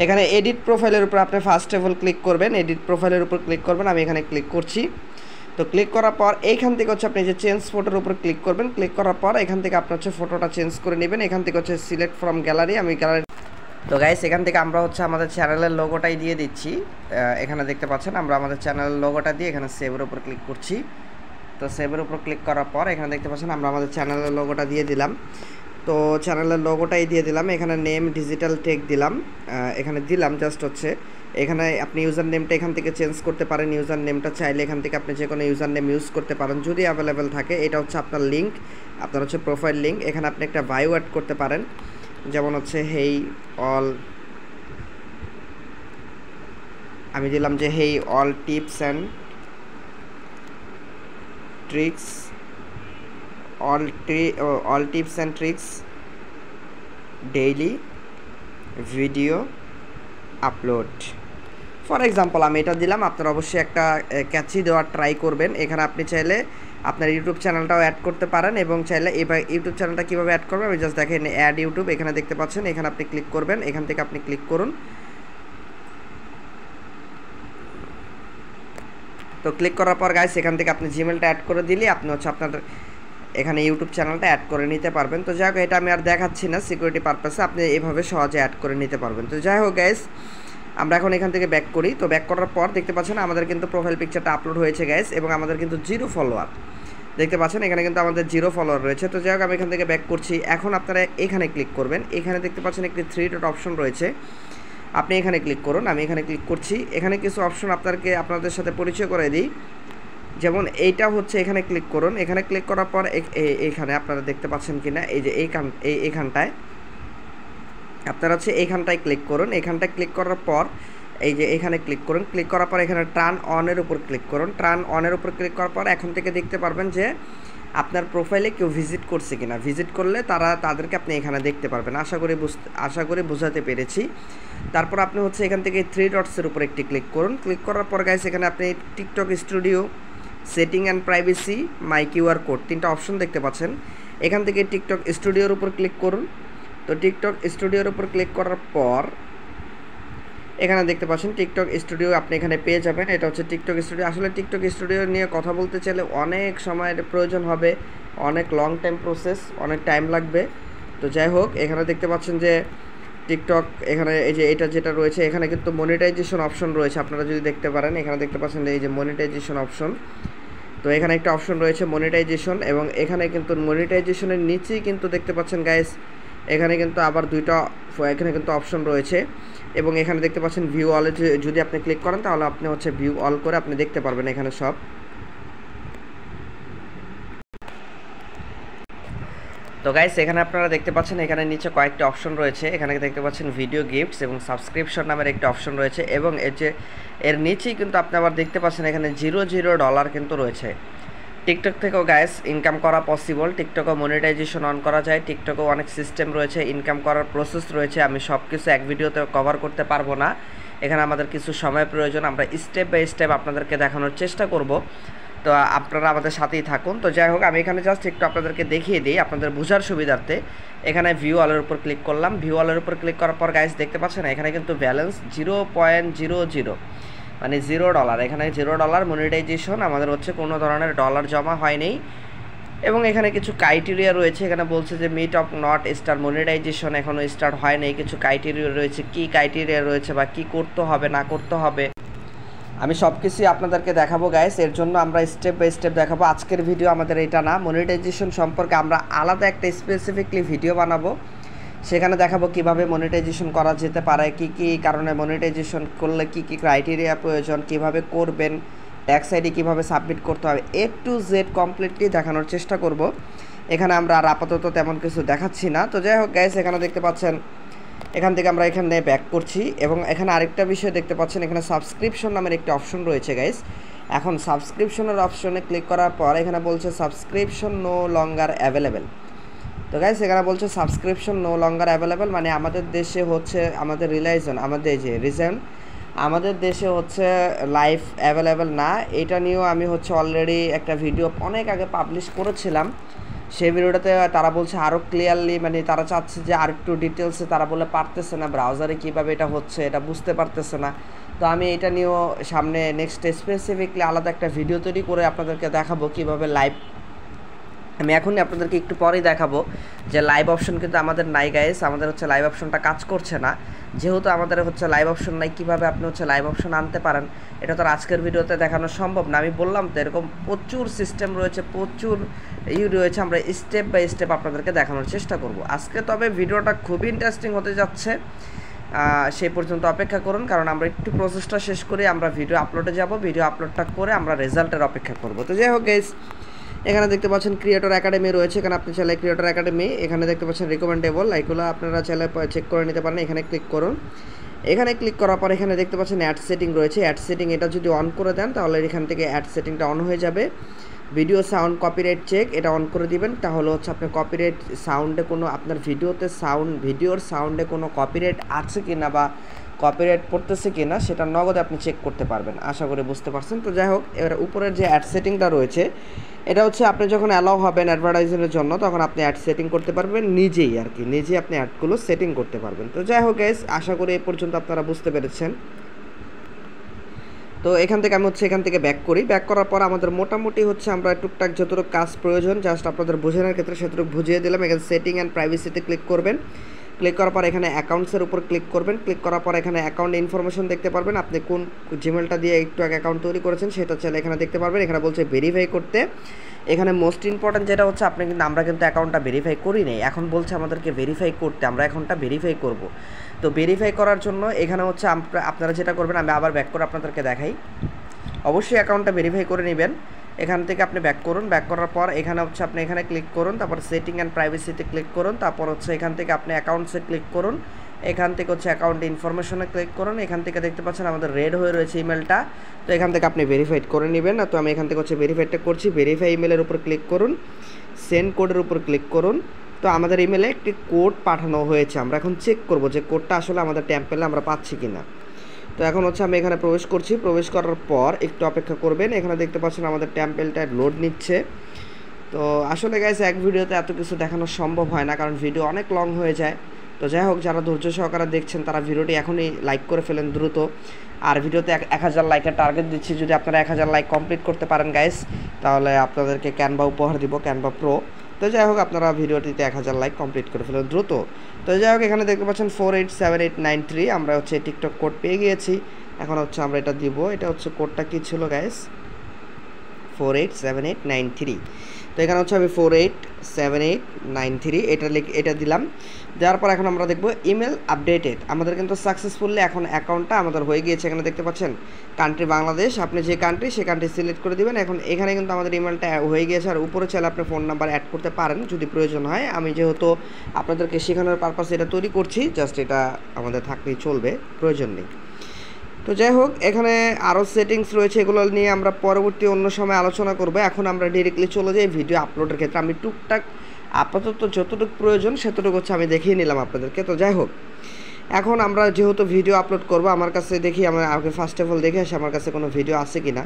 এখানে এডিট প্রোফাইলের উপর আপনি ফার্স্ট অফ অল ক্লিক করবেন, এডিট প্রোফাইলের উপর ক্লিক করবেন, আমি এখানে ক্লিক করছি। তো ক্লিক করার পর এইখান থেকে হচ্ছে আপনি যে চেঞ্জ ফটোর উপর ক্লিক করবেন। ক্লিক করার পর এখান থেকে আপনি হচ্ছে ফটোটা চেঞ্জ করে নেবেন। এখান থেকে হচ্ছে সিলেক্ট ফ্রম গ্যালারি, আমি গ্যালারি। তো গাইস এখান থেকে আমরা হচ্ছে আমাদের চ্যানেলের লোগোটাই দিয়ে দিচ্ছি। এখানে দেখতে পাচ্ছেন আমরা আমাদের চ্যানেলের লোগোটা দিয়ে এখানে সেভের উপর ক্লিক করছি। তো সেভের উপর ক্লিক করার পর এখানে দেখতে পাচ্ছেন আমরা আমাদের চ্যানেলের লোগোটা দিয়ে দিলাম। তো চ্যানেলের লোগোটাই দিয়ে দিলাম, এখানে নেম ডিজিটাল টেক দিলাম, এখানে দিলাম জাস্ট হচ্ছে। এখানে আপনি ইউজার নেমটা এখান থেকে চেঞ্জ করতে পারেন, ইউজার নেমটা চাইলে এখান থেকে আপনি যে কোনো ইউজার নেম ইউজ করতে পারেন যদি অ্যাভেলেবেল থাকে। এটা হচ্ছে আপনার লিঙ্ক, আপনার হচ্ছে প্রোফাইল লিঙ্ক। এখানে আপনি একটা বায়ো অ্যাড করতে পারেন, যেমন হচ্ছে হেই অল, আমি দিলাম যে hey all tips and tricks, all tips and tricks daily video upload. For example আমি এটা দিলাম, আপনারা অবশ্যই একটা ক্যাচি দেওয়ার ট্রাই করবেন। এখানে আপনি চাইলে আপনার ইউটিউব চ্যানেলটাও অ্যাড করতে পারেন, এবং চাইলে এবার ইউটিউব চ্যানেলটা কীভাবে অ্যাড করবেন আমি জাস্ট দেখেন অ্যাড ইউটিউব এখানে দেখতে পাচ্ছেন, এখানে আপনি ক্লিক করবেন, এখান থেকে আপনি ক্লিক করুন। তো ক্লিক করার পর গাইস এখান থেকে আপনি জিমেলটা অ্যাড করে দিলে আপনি হচ্ছে আপনার এখানে ইউটিউব চ্যানেলটা অ্যাড করে নিতে পারবেন। তো যাই হোক এটা আমি আর দেখাচ্ছি না, সিকিউরিটি পারপাসে আপনি এইভাবে সহজে অ্যাড করে নিতে পারবেন। তো যাই হোক গাইস আমরা এখন এখান থেকে ব্যাক করি। তো ব্যাক করার পর দেখতে পাচ্ছেন আমাদের কিন্তু প্রোফাইল পিকচারটা আপলোড হয়েছে গাইস, এবং আমাদের কিন্তু 0 ফলোয়ার দেখতে পাচ্ছেন, এখানে কিন্তু আমাদের 0 ফলোয়ার রয়েছে। তো যাই হোক আমি এখান থেকে ব্যাক করছি। এখন আপনারা এখানে ক্লিক করবেন, এখানে দেখতে পাচ্ছেন একটি 3 ডট অপশন রয়েছে, আপনি এখানে ক্লিক করুন। আমি এখানে ক্লিক করছি। এখানে কিছু অপশন আপনাদের সাথে পরিচয় করে দিই, যেমন এইটা হচ্ছে এখানে ক্লিক করুন। এখানে ক্লিক করার পর এইখানে আপনারা দেখতে পাচ্ছেন কিনা, এই যে এইখানটায় আপনারা হচ্ছে এইখানটায় ক্লিক করুন। এখানটায় ক্লিক করার পর এই যে এখানে ক্লিক করুন। ক্লিক করার পর এখানে টার্ন অনের উপর ক্লিক করুন। টার্ন অনের উপর ক্লিক করার পর এখন থেকে দেখতে পারবেন যে আপনার প্রোফাইলে কেউ ভিজিট করছে কিনা। ভিজিট করলে তাদেরকে আপনি এখানে দেখতে পারবেন। আশা করি বোঝাতে পেরেছি। তারপর আপনি হচ্ছে এখান থেকে 3 ডটসের উপর একটি ক্লিক করুন। ক্লিক করার পর গাইস এখানে আপনি TikTok studio, setting and privacy, my QR code 3টা অপশন দেখতে পাচ্ছেন। এখান থেকে টিকটক স্টুডিওর উপর ক্লিক করুন। তো টিকটক স্টুডিওর উপর ক্লিক করার পর এখানে দেখতে পাচ্ছেন টিকটক স্টুডিও আপনি এখানে পেয়ে যাবেন। এটা হচ্ছে টিকটক স্টুডিও। আসলে টিকটক স্টুডিও নিয়ে কথা বলতে চাইলে অনেক সময়ের প্রয়োজন হবে, অনেক লং টাইম প্রসেস, অনেক টাইম লাগবে। তো যাই হোক এখানে দেখতে পাচ্ছেন যে টিকটক এখানে এই যে এটা যেটা রয়েছে এখানে কিন্তু মনিটাইজেশন অপশন রয়েছে, আপনারা যদি দেখতে পারেন এখানে দেখতে পাচ্ছেন এই যে মনিটাইজেশন অপশন। তো এখানে একটা অপশন রয়েছে মনিটাইজেশন, এবং এখানে কিন্তু মনিটাইজেশনের নিচেই কিন্তু দেখতে পাচ্ছেন গাইস এখানে কিন্তু আবার এখানে কিন্তু অপশন রয়েছে, এবং এখানে দেখতে পাচ্ছেন ভিউ অলে যদি আপনি ক্লিক করেন তাহলে আপনি হচ্ছে ভিউ অল করে আপনি দেখতে পারবেন এখানে সব। তো গাইস এখানে আপনারা দেখতে পাচ্ছেন এখানে নিচে কয়েকটি অপশন রয়েছে। এখানে দেখতে পাচ্ছেন ভিডিও গিফটস এবং সাবস্ক্রিপশন নামের একটি অপশন রয়েছে, এবং এর নিচেই কিন্তু আপনি আবার দেখতে পাচ্ছেন এখানে $0 কিন্তু রয়েছে। টিকটক থেকেও গাইস ইনকাম করা পসিবল, টিকটকও মনিটাইজেশন অন করা যায়, টিকটকেও অনেক সিস্টেম রয়েছে, ইনকাম করার প্রসেস রয়েছে। আমি সব কিছু এক ভিডিওতে কভার করতে পারবো না, এখানে আমাদের কিছু সময় প্রয়োজন, আমরা স্টেপ বাই স্টেপ আপনাদেরকে দেখানোর চেষ্টা করব। তো আপনারা আমাদের সাথেই থাকুন। তো যাই হোক আমি এখানে জাস্ট একটু আপনাদেরকে দেখিয়ে দিই আপনাদের বোঝার সুবিধার্থে। এখানে ভিউ অলের উপর ক্লিক করলাম। ভিউ অলের উপর ক্লিক করার পর গাইস দেখতে পাচ্ছেন এখানে কিন্তু ব্যালেন্স 0.00 মানে $0। এখানে $0 মনিটাইজেশন, আমাদের হচ্ছে কোনো ধরনের ডলার জমা হয়নি, এবং এখানে কিছু ক্রাইটেরিয়া রয়েছে। এখানে বলছে যে meet of not star monetization এখনও স্টার্ট হয়নি, কিছু ক্রাইটেরিয়া রয়েছে, কি ক্রাইটেরিয়া রয়েছে বা কি করতে হবে না করতে হবে আমি সব কিছুই আপনাদেরকে দেখাবো গাইস। এর জন্য আমরা স্টেপ বাই স্টেপ দেখাবো। আজকের ভিডিও আমাদের এটা না, মনিটাইজেশন সম্পর্কে আমরা আলাদা একটা স্পেসিফিকলি ভিডিও বানাবো, সেখানে দেখাবো কিভাবে মনিটাইজেশন করা যেতে পারে, কি কি কারণে মনিটাইজেশন করলে কি কি ক্রাইটেরিয়া প্রয়োজন, কিভাবে করবেন, ট্যাক্স আইডি কীভাবে সাবমিট করতে হবে, A to Z কমপ্লিটলি দেখানোর চেষ্টা করব। এখানে আমরা আর আপাতত তেমন কিছু দেখাচ্ছি না। তো যাই হোক গাইস এখানে দেখতে পাচ্ছেন এখান থেকে আমরা এখানে ব্যাক করছি, এবং এখানে আরেকটা বিষয় দেখতে পাচ্ছেন এখানে সাবস্ক্রিপশন নামের একটি অপশন রয়েছে গাইস। এখন সাবস্ক্রিপশনের অপশনে ক্লিক করার পর এখানে বলছে সাবস্ক্রিপশন নো লঙ্গার অ্যাভেলেবেল। তো গাইস এখানে বলছে সাবস্ক্রিপশন নো লঙ্গার অ্যাভেলেবেল, মানে আমাদের দেশে হচ্ছে আমাদের আমাদের দেশে হচ্ছে লাইভ অ্যাভেলেবেল না। এটা নিয়েও আমি হচ্ছে অলরেডি একটা ভিডিও অনেক আগে পাবলিশ করেছিলাম। সেই ভিডিওটাতে তারা বলছে আরও ক্লিয়ারলি, মানে তারা চাচ্ছে যে আর একটু ডিটেলসে, তারা বলে পারতেছে না ব্রাউজারে কীভাবে এটা হচ্ছে এটা বুঝতে পারতেছে না। তো আমি এটা নিয়েও সামনে নেক্সট স্পেসিফিকলি আলাদা একটা ভিডিও তৈরি করে আপনাদেরকে দেখাবো কীভাবে লাইভ। আমি এখনই আপনাদেরকে একটু পরেই দেখাবো যে লাইভ অপশন কিন্তু আমাদের নাই গাইস, আমাদের হচ্ছে লাইভ অপশনটা কাজ করছে না। যেহেতু আমাদের হচ্ছে লাইভ অপশন নাই, কীভাবে আপনি হচ্ছে লাইভ অপশন আনতে পারেন এটা তো আজকের ভিডিওতে দেখানো সম্ভব না। আমি বললাম তো এরকম প্রচুর সিস্টেম রয়েছে, প্রচুর রয়েছে, আমরা স্টেপ বাই স্টেপ আপনাদেরকে দেখানোর চেষ্টা করব আজকে। তবে ভিডিওটা খুবই ইন্টারেস্টিং হতে যাচ্ছে, সেই পর্যন্ত অপেক্ষা করুন, কারণ আমরা একটু প্রসেসটা শেষ করে আমরা ভিডিও আপলোডে যাব। ভিডিও আপলোডটা করে আমরা রেজাল্টের অপেক্ষা করব। তো যাই হোক গাইস এখানে দেখতে পাচ্ছেন ক্রিয়েটর একাডেমি রয়েছে, এখানে আপনি চাইলে ক্রিয়েটর একাডেমি, এখানে দেখতে পাচ্ছেন রিকমেন্ডেবল, এইগুলো আপনারা চাইলে চেক করে নিতে পারেন। এখানে ক্লিক করুন। এখানে ক্লিক করার পর এখানে দেখতে পাচ্ছেন অ্যাড সেটিং রয়েছে। অ্যাড সেটিং এটা যদি অন করে দেন তাহলে এখান থেকে অ্যাড সেটিংটা অন হয়ে যাবে। ভিডিও সাউন্ড কপিরাইট চেক এটা অন করে দিবেন, তাহলে হচ্ছে আপনার কপিরাইট সাউন্ডে কোনো আপনার ভিডিওর সাউন্ডে কোনো কপিরাইট আছে কি না বা কপিরাইট পড়তেছে কি না সেটা নগদে আপনি চেক করতে পারবেন। আশা করি বুঝতে পারছেন। তো যাই হোক, এবার উপরের যে অ্যাড সেটিংটা রয়েছে এটা হচ্ছে আপনি যখন অ্যালাউ হবেন অ্যাডভার্টাইজিংয়ের জন্য তখন আপনি অ্যাড সেটিং করতে পারবেন নিজেই আর কি, নিজেই আপনি অ্যাডগুলো সেটিং করতে পারবেন। তো যাই হোক গাইস, আশা করি এই পর্যন্ত আপনারা বুঝতে পেরেছেন। তো এখান থেকে আমি হচ্ছে এখান থেকে ব্যাক করি। ব্যাক করার পর আমাদের মোটামুটি হচ্ছে আমরা টুকটাক যতটুকু কাজ প্রয়োজন জাস্ট আপনাদের বোঝানোর ক্ষেত্রে সেটুকু বুঝিয়ে দিলাম। এখানে সেটিং অ্যান্ড প্রাইভেসিতে ক্লিক করবেন। ক্লিক করার পর এখানে অ্যাকাউন্টসের উপর ক্লিক করবেন। ক্লিক করার পর এখানে অ্যাকাউন্ট ইনফরমেশন দেখতে পারবেন। আপনি কোন জিমেলটা দিয়ে একটু আগে অ্যাকাউন্ট তৈরি করেছেন সেটা চাইলে এখানে দেখতে পারবেন। এখানে বলছে ভেরিফাই করতে। এখানে মোস্ট ইম্পর্ট্যান্ট যেটা হচ্ছে আমরা কিন্তু অ্যাকাউন্টটা ভেরিফাই করি নাই, এখন বলছে আমাদেরকে ভেরিফাই করতে, আমরা অ্যাকাউন্টটা ভেরিফাই করব। তো ভেরিফাই করার জন্য এখানে হচ্ছে আপনারা যেটা করবেন, আমি আবার ব্যাক করে আপনাদেরকে দেখাই। অবশ্যই অ্যাকাউন্টটা ভেরিফাই করে নেবেন। এখান থেকে আপনি ব্যাক করুন। ব্যাক করার পর এখানে হচ্ছে আপনি এখানে ক্লিক করুন, তারপর সেটিং অ্যান্ড প্রাইভেসিতে ক্লিক করুন, তারপর হচ্ছে এখান থেকে আপনি অ্যাকাউন্টসে ক্লিক করুন। এখান থেকে হচ্ছে অ্যাকাউন্ট ইনফরমেশনে ক্লিক করুন। এখান থেকে দেখতে পাচ্ছেন আমাদের রেড হয়ে রয়েছে ইমেলটা, তো এখান থেকে আপনি ভেরিফাইড করে নেবেন। তো আমি এখান থেকে হচ্ছে ভেরিফাইডটা করছি। ভেরিফাই ইমেলের উপর ক্লিক করুন, সেন্ড কোডের উপর ক্লিক করুন। তো আমাদের ইমেলে একটি কোড পাঠানো হয়েছে, আমরা এখন চেক করব যে কোডটা আসলে আমাদের টেম্পেলে আমরা পাচ্ছি কিনা। তো এখন হচ্ছে আমি এখানে প্রবেশ করছি। প্রবেশ করার পর একটু অপেক্ষা করবেন। এখানে দেখতে পাচ্ছেন আমাদের টেম্পেলটা লোড নিচ্ছে। তো আসলে গাইস এক ভিডিওতে এত কিছু দেখানো সম্ভব হয় না, কারণ ভিডিও অনেক লং হয়ে যায়। তো যাই হোক, যারা ধৈর্য সহকারে দেখছেন তারা ভিডিওটি এখনই লাইক করে ফেলেন দ্রুত। আর ভিডিওতে 1000 লাইকের টার্গেট দিচ্ছি, যদি আপনারা 1000 লাইক কমপ্লিট করতে পারেন গাইস তাহলে আপনাদেরকে ক্যানভা উপহার দিব, ক্যানভা প্রো। তো যাই হোক, আপনারা ভিডিওটিতে 1000 লাইক কমপ্লিট করে ফেলেন দ্রুত। তো যাই হোক, এখানে দেখতে পাচ্ছেন 487893 আমরা হচ্ছে টিকটক কোড পেয়ে গিয়েছি। এখন হচ্ছে আমরা এটা দিব। এটা হচ্ছে কোডটা কি ছিল গাইস, 487893। তো এখানে হচ্ছে আমি 487893 এটা দিলাম। দেওয়ার পর এখন আমরা দেখব ইমেল আপডেটেড। আমাদের কিন্তু সাকসেসফুলি এখন অ্যাকাউন্টটা আমাদের হয়ে গিয়েছে। এখানে দেখতে পাচ্ছেন কান্ট্রি বাংলাদেশ, আপনি যে কান্ট্রি সে কান্ট্রি সিলেক্ট করে দিবেন। এখন এখানে কিন্তু আমাদের ইমেলটা হয়ে গিয়েছে। আর উপরে চাইলে আপনি ফোন নাম্বার অ্যাড করতে পারেন যদি প্রয়োজন হয়। আমি যেহেতু আপনাদেরকে শেখানোর পারপাসে এটা তৈরি করছি, জাস্ট এটা আমাদের থাকলেই চলবে, প্রয়োজন নেই। তো যাই হোক, এখানে আরও সেটিংস রয়েছে, এগুলো নিয়ে আমরা পরবর্তী অন্য সময় আলোচনা করব। এখন আমরা ডিরেক্টলি চলে যাই ভিডিও আপলোডের ক্ষেত্রে। আমি টুকটাক আপাতত যতটুকু প্রয়োজন সেতটুকু হচ্ছে আমি দেখিয়ে নিলাম আপনাদেরকে। তো যাই হোক, এখন আমরা যেহেতু ভিডিও আপলোড করব, আমার কাছে দেখি আমরা আগে ফার্স্ট অফ অল দেখে আসি আমার কাছে কোনো ভিডিও আছে কি না।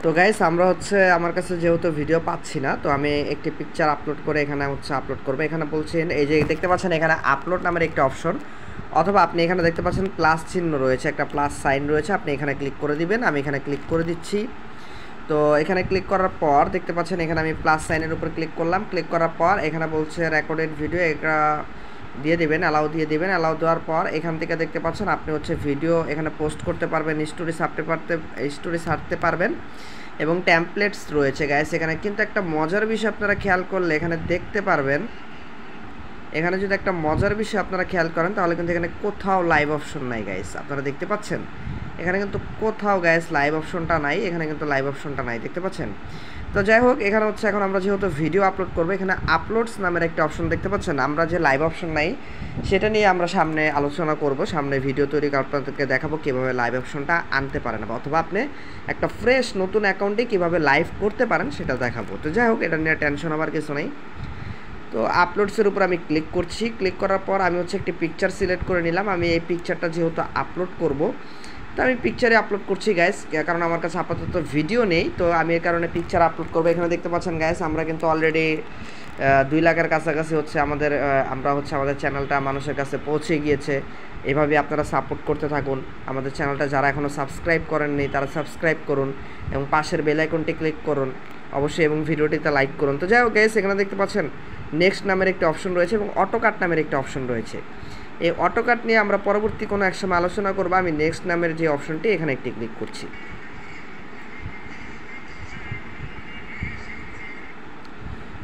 তো গাইস, আমরা হচ্ছে আমার কাছে যেহেতু ভিডিও পাচ্ছি না, তো আমি একটি পিকচার আপলোড করে এখানে হচ্ছে আপলোড করবো। এখানে বলছেন এই যে দেখতে পাচ্ছেন এখানে আপলোড নামের একটা অপশন, অথবা আপনি এখানে দেখতে পাচ্ছেন প্লাস চিহ্ন রয়েছে, একটা প্লাস সাইন রয়েছে, আপনি এখানে ক্লিক করে দিবেন। আমি এখানে ক্লিক করে দিচ্ছি। তো এখানে ক্লিক করার পর দেখতে পাচ্ছেন এখানে আমি প্লাস সাইনের উপর ক্লিক করলাম। ক্লিক করার পর এখানে বলছে রেকর্ডেড ভিডিও, এটা দিয়ে দেবেন, অ্যালাউ দিয়ে দেবেন। অ্যালাউ দেওয়ার পর এখান থেকে দেখতে পাচ্ছেন আপনি হচ্ছে ভিডিও এখানে পোস্ট করতে পারবেন, স্টোরি ছাড়তে পারবেন এবং টেমপ্লেটস রয়েছে গাইস। এখানে কিন্তু একটা মজার বিষয় আপনারা খেয়াল করলে এখানে দেখতে পারবেন, এখানে যদি একটা মজার বিষয় আপনারা খেয়াল করেন তাহলে কিন্তু এখানে কোথাও লাইভ অপশন নাই গাইস। আপনারা দেখতে পাচ্ছেন এখানে কিন্তু কোথাও গাইস লাইভ অপশনটা নাই, এখানে কিন্তু লাইভ অপশনটা নাই, দেখতে পাচ্ছেন। তো যাই হোক, এখানে হচ্ছে এখন আমরা যেহেতু ভিডিও আপলোড করবো, এখানে আপলোডস নামের একটা অপশন দেখতে পাচ্ছেন। আমরা যে লাইভ অপশন নাই সেটা নিয়ে আমরা সামনে আলোচনা করব, সামনে ভিডিও তৈরি আপনাদেরকে দেখাবো কীভাবে লাইভ অপশনটা আনতে পারেন, অথবা আপনি একটা ফ্রেশ নতুন অ্যাকাউন্টে কীভাবে লাইভ করতে পারেন সেটা দেখাবো। তো যাই হোক, এটা নিয়ে টেনশন হওয়ার কিছু নেই। তো আপলোডসের উপর আমি ক্লিক করছি। ক্লিক করার পর আমি হচ্ছে একটি পিকচার সিলেক্ট করে নিলাম। আমি এই পিকচারটা যেহেতু আপলোড করব, তো আমি পিকচারে আপলোড করছি গাইস, কারণ আমার কাছে আপাতত ভিডিও নেই, তো আমি এর কারণে পিকচার আপলোড করবো। এখানে দেখতে পাচ্ছেন গাইস, আমরা কিন্তু অলরেডি 2 লাখের কাছাকাছি হচ্ছে আমরা হচ্ছে আমাদের চ্যানেলটা মানুষের কাছে পৌঁছে গিয়েছে। এভাবে আপনারা সাপোর্ট করতে থাকুন। আমাদের চ্যানেলটা যারা এখনও সাবস্ক্রাইব করেননি তারা সাবস্ক্রাইব করুন এবং পাশের বেল আইকনটি ক্লিক করুন অবশ্যই, এবং ভিডিওটিতে লাইক করুন। তো যাই হোক গাইস, এখানে দেখতে পাচ্ছেন নেক্সট নামের একটি অপশন রয়েছে এবং অটোকাট নামের একটি অপশন রয়েছে। এই অটোকাট নিয়ে আমরা পরবর্তী কোনো এক সময় আলোচনা করবো। আমি নেক্সট নামের যে অপশনটি এখানে একটি ক্লিক করছি।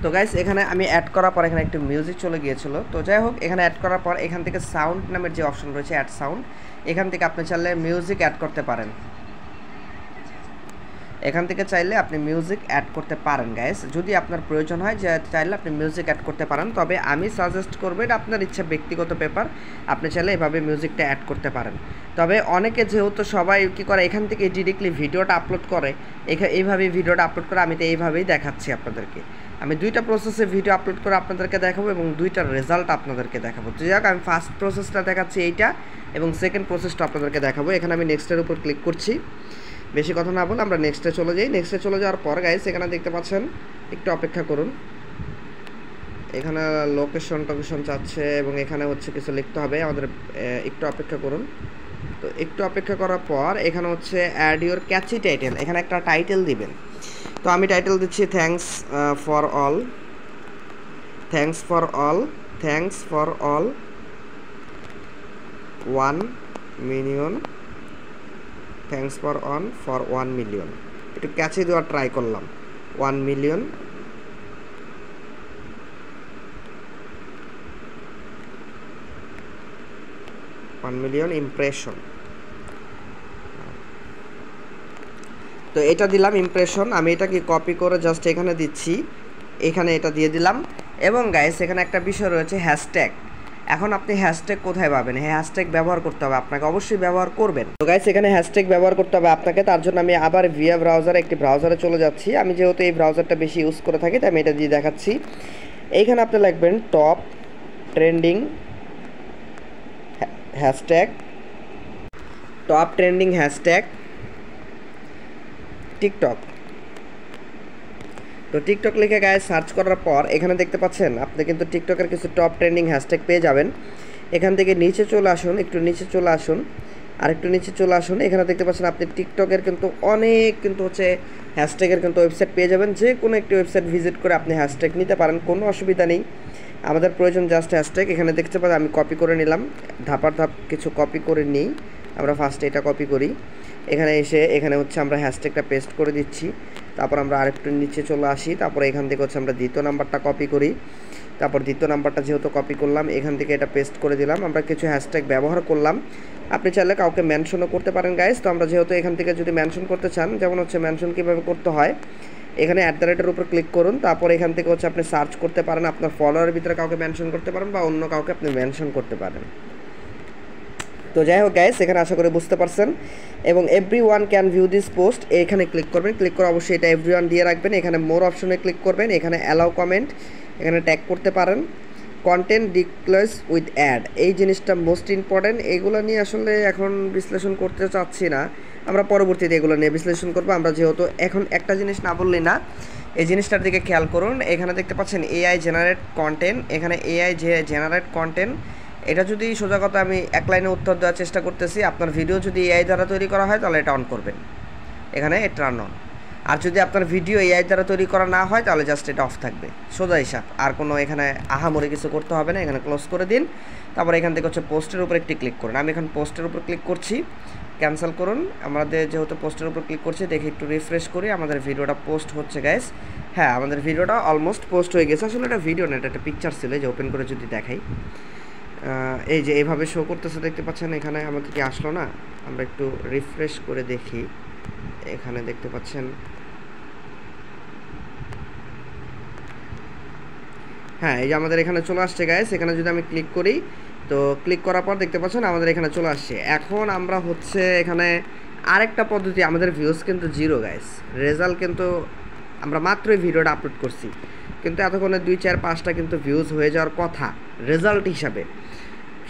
তো গাইস, এখানে আমি অ্যাড করার পর এখানে একটু মিউজিক চলে গিয়েছিল। তো যাই হোক, এখানে অ্যাড করার পর এখান থেকে সাউন্ড নামের যে অপশন রয়েছে অ্যাড সাউন্ড, এখান থেকে আপনি চাইলে মিউজিক অ্যাড করতে পারেন। এখান থেকে চাইলে আপনি মিউজিক অ্যাড করতে পারেন গাইস, যদি আপনার প্রয়োজন হয় যে চাইলে আপনি মিউজিক অ্যাড করতে পারেন। তবে আমি সাজেস্ট করবো, এটা আপনার ইচ্ছা, ব্যক্তিগত ব্যাপার, আপনি চাইলে এভাবে মিউজিকটা অ্যাড করতে পারেন। তবে অনেকে যেহেতু সবাই কী করে এখান থেকে ডিরেক্টলি ভিডিওটা আপলোড করে, এইভাবেই ভিডিওটা আপলোড করে, আমি তো এইভাবেই দেখাচ্ছি আপনাদেরকে। আমি দুইটা প্রসেসে ভিডিও আপলোড করে আপনাদেরকে দেখাবো এবং দুইটার রেজাল্ট আপনাদেরকে দেখাবো। তো যাক, আমি ফার্স্ট প্রসেসটা দেখাচ্ছি এইটা, এবং সেকেন্ড প্রসেসটা আপনাদেরকে দেখাবো। এখানে আমি নেক্সটের উপর ক্লিক করছি। বেশি কথা না বলে আমরা নেক্সটে চলে যাই। নেক্সটে চলে যাওয়ার পর গাইস এখানে দেখতে পাচ্ছেন, একটু অপেক্ষা করুন। এখানে লোকেশন চাচ্ছে এবং এখানে হচ্ছে কিছু লিখতে হবে আমাদের, একটু অপেক্ষা করুন। তো একটু অপেক্ষা করার পর এখানে হচ্ছে অ্যাড ইউর ক্যাচি টাইটেল, এখানে একটা টাইটেল দিবেন। তো আমি টাইটেল দিচ্ছি thanks for all 1 million, thanks for 1 million. একটু ক্যাচি দেওয়ার ট্রাই করলাম। 1 মিলিয়ন, ইমপ্রেশন। তো এটা দিলাম ইমপ্রেশন। আমি এটাকে কপি করে জাস্ট এখানে দিচ্ছি, এখানে এটা দিয়ে দিলাম। এবং গাইস এখানে একটা বিষয় রয়েছে হ্যাশট্যাগ। এখন আপনি হ্যাশট্যাগ কোথায় পাবেন? হ্যাঁ, হ্যাশট্যাগ ব্যবহার করতে হবে আপনাকে, অবশ্যই ব্যবহার করবেন। তো গাইস এখানে হ্যাশট্যাগ ব্যবহার করতে হবে আপনাকে, তার জন্য আমি আবার ভিয়া ব্রাউজারে, একটি ব্রাউজারে চলে যাচ্ছি। আমি যেহেতু এই ব্রাউজারটা বেশি ইউজ করে থাকি তাই আমি এটা দিয়ে দেখাচ্ছি। এইখানে আপনি লিখবেন টপ ট্রেন্ডিং হ্যাশট্যাগ টিকটক। তো টিকটক লিখে গায়ে সার্চ করার পর এখানে দেখতে পাচ্ছেন আপনি কিন্তু টিকটকের কিছু টপ ট্রেন্ডিং হ্যাশট্যাগ পেয়ে যাবেন। এখান থেকে নিচে চলে আসুন, একটু নিচে চলে আসুন, আর একটু নিচে চলে আসুন। এখানে দেখতে পাচ্ছেন আপনি টিকটকের কিন্তু অনেক কিন্তু হচ্ছে হ্যাশট্যাগের কিন্তু ওয়েবসাইট পেয়ে যাবেন। যে কোনো একটি ওয়েবসাইট ভিজিট করে আপনি হ্যাশট্যাগ নিতে পারেন, কোনো অসুবিধা নেই। আমাদের প্রয়োজন জাস্ট হ্যাশট্যাগ। এখানে দেখতে পাচ্ছেন আমি কপি করে নিলাম, ধাপ কিছু কপি করে নিই। আমরা ফার্স্টে এটা কপি করি, এখানে এসে এখানে হচ্ছে আমরা হ্যাশট্যাগটা পেস্ট করে দিচ্ছি। তারপর আমরা আরেকটু নিচে চলে আসি, তারপর এখান থেকে হচ্ছে আমরা দ্বিতীয় নাম্বারটা কপি করি। তারপর দ্বিতীয় নাম্বারটা যেহেতু কপি করলাম, এখান থেকে এটা পেস্ট করে দিলাম। আমরা কিছু হ্যাশট্যাগ ব্যবহার করলাম, আপনি চাইলে কাউকে মেনশনও করতে পারেন গাইস। তো আমরা যেহেতু এখান থেকে যদি মেনশন করতে চান, যেমন হচ্ছে মেনশন কীভাবে করতে হয়, এখানে @এর উপর ক্লিক করুন। তারপর এখান থেকে হচ্ছে আপনি সার্চ করতে পারেন, আপনার ফলোয়ারের ভিতরে কাউকে মেনশন করতে পারেন বা অন্য কাউকে আপনি মেনশন করতে পারেন। তো যাই হোক গাইস, এখানে আশা করি বুঝতে পারছেন। এবং everyone can view this post, এখানে ক্লিক করবেন। ক্লিক করে অবশ্যই এটা এভরিওয়ান দিয়ে রাখবেন। এখানে মোর অপশনে ক্লিক করবেন, এখানে অ্যালাউ কমেন্ট, এখানে ট্যাগ করতে পারেন। কন্টেন্ট ডিক্লেয়ার্স উইথ অ্যাড, এই জিনিসটা মোস্ট ইম্পর্ট্যান্ট। এগুলো নিয়ে আসলে এখন বিশ্লেষণ করতে চাচ্ছি না, আমরা পরবর্তীতে এগুলো নিয়ে বিশ্লেষণ করবো। আমরা যেহেতু এখন একটা জিনিস না বললেই না, এই জিনিসটার দিকে খেয়াল করুন। এখানে দেখতে পাচ্ছেন এআই জেনারেট কন্টেন্ট, এখানে এআই জেনারেট কন্টেন্ট, এটা যদি সোজা কথা আমি এক লাইনে উত্তর দেওয়ার চেষ্টা করতেছি। আপনার ভিডিও যদি এআই দ্বারা তৈরি করা হয় তাহলে এটা অন করবেন, এখানে এটা টার্ন অন। আর যদি আপনার ভিডিও এআই দ্বারা তৈরি করা না হয় তাহলে জাস্ট এটা অফ থাকবে, সোজা হিসাব। আর কোনো এখানে আহামরি কিছু করতে হবে না, এখানে ক্লোজ করে দিন। তারপর এখান থেকে হচ্ছে পোস্টের উপর একটি ক্লিক করুন। আমি এখন পোস্টের উপর ক্লিক করছি, ক্যান্সেল করুন। আমাদের যেহেতু পোস্টের উপর ক্লিক করছি, দেখি একটু রিফ্রেশ করি, আমাদের ভিডিওটা পোস্ট হচ্ছে গাইস। হ্যাঁ, আমাদের ভিডিওটা অলমোস্ট পোস্ট হয়ে গেছে। আসলে এটা ভিডিও না, এটা একটা পিকচার ছিল, যে ওপেন করে যদি দেখাই, এই যে এইভাবে শো করতেছে, দেখতে পাচ্ছেন। এখানে আমাদের কি আসলো না, আমরা একটু রিফ্রেশ করে দেখি। এখানে দেখতে পাচ্ছেন, হ্যাঁ, এই যে আমাদের এখানে চলে আসছে গাইস। এখানে যদি আমি ক্লিক করি, তো ক্লিক করার পর দেখতে পাচ্ছেন আমাদের এখানে চলে আসছে। এখন আমরা হচ্ছে এখানে আরেকটা পদ্ধতি, আমাদের ভিউজ কিন্তু 0 গাইস, রেজাল্ট কিন্তু আমরা মাত্রই ভিডিওটা আপলোড করছি, কিন্তু এতক্ষণে 2, 4, 5টা কিন্তু ভিউজ হয়ে যাওয়ার কথা রেজাল্ট হিসাবে।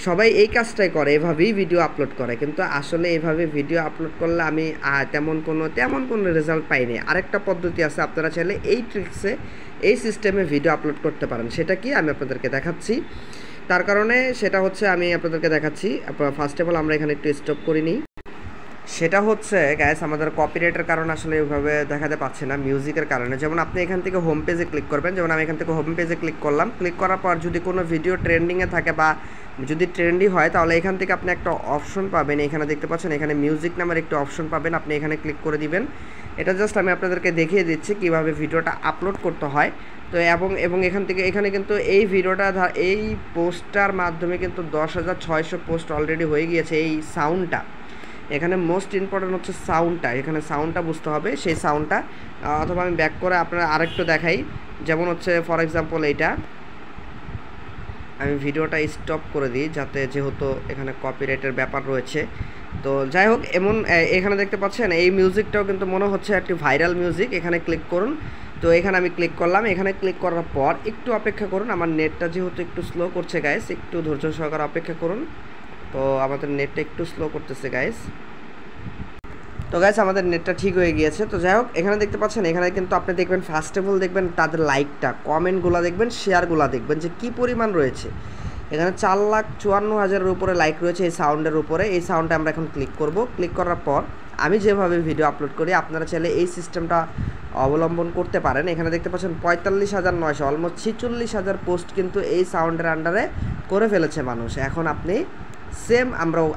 সবাই এই কাজটাই করে, এভাবেই ভিডিও আপলোড করে, কিন্তু আসলে এভাবে ভিডিও আপলোড করলে আমি তেমন কোনো রেজাল্ট পাইনি। আরেকটা পদ্ধতি আছে, আপনারা চাইলে এই ট্রিক্সে, এই সিস্টেমে ভিডিও আপলোড করতে পারেন। সেটা কি আমি আপনাদেরকে দেখাচ্ছি। তার কারণে সেটা হচ্ছে আমি আপনাদেরকে দেখাচ্ছি। ফার্স্ট অফ অল আমরা এখানে একটু স্টপ করে নিই। সেটা হচ্ছে গাইস, আমাদের কপিরাইটের কারণে আসলে এইভাবে দেখাতে পাচ্ছি না, মিউজিকের কারণে। যেমন আপনি এখান থেকে হোম পেজে ক্লিক করবেন, যেমন আমি এখান থেকে হোম পেজে ক্লিক করলাম। ক্লিক করার পর যদি কোনো ভিডিও ট্রেন্ডিংয়ে থাকে বা যদি ট্রেন্ডি হয়, তাহলে এখান থেকে আপনি একটা অপশন পাবেন। এখানে দেখতে পাচ্ছেন, এখানে মিউজিক নামের একটি অপশন পাবেন, আপনি এখানে ক্লিক করে দিবেন। এটা জাস্ট আমি আপনাদেরকে দেখিয়ে দিচ্ছি কিভাবে ভিডিওটা আপলোড করতে হয়। তো এবং এখানে কিন্তু এই ভিডিওটা, এই পোস্টটার মাধ্যমে কিন্তু 10,600 পোস্ট অলরেডি হয়ে গিয়েছে। এই সাউন্ডটা, এখানে মোস্ট ইম্পর্টেন্ট হচ্ছে সাউন্ডটা, এখানে সাউন্ডটা বুঝতে হবে, সেই সাউন্ডটা। অথবা আমি ব্যাক করে আপনারা আরেকটু দেখাই, যেমন হচ্ছে ফর এক্সাম্পল এইটা আমি ভিডিওটা স্টপ করে দিই, যাতে যেহেতু এখানে কপিরাইটের ব্যাপার রয়েছে। তো যাই হোক, এখানে দেখতে পাচ্ছেন এই মিউজিকটাও কিন্তু মনে হচ্ছে একটি ভাইরাল মিউজিক। এখানে ক্লিক করুন। তো এখানে আমি ক্লিক করলাম, এখানে ক্লিক করার পর একটু অপেক্ষা করুন, আমার নেটটা যেহেতু একটু স্লো করছে গাইস, একটু ধৈর্য সহকারে অপেক্ষা করুন। তো আমাদের নেটটা একটু স্লো করতেছে গাইস। তো গাইস আমাদের নেটটা ঠিক হয়ে গিয়েছে। তো যাই হোক, এখানে দেখতে পাচ্ছেন, এখানে কিন্তু আপনি দেখবেন ফার্স্ট অফ অল দেখবেন তাদের লাইকটা, কমেন্টগুলো দেখবেন, শেয়ারগুলো দেখবেন যে কী পরিমাণ রয়েছে। এখানে 4,54,000-এর উপরে লাইক রয়েছে এই সাউন্ডের উপরে। এই সাউন্ডে আমরা এখন ক্লিক করব। ক্লিক করার পর আমি যেভাবে ভিডিও আপলোড করি, আপনারা চাইলে এই সিস্টেমটা অবলম্বন করতে পারেন। এখানে দেখতে পাচ্ছেন 45,900, অলমোস্ট 46,000 পোস্ট কিন্তু এই সাউন্ডের আন্ডারে করে ফেলেছে মানুষ। এখন আপনি সেম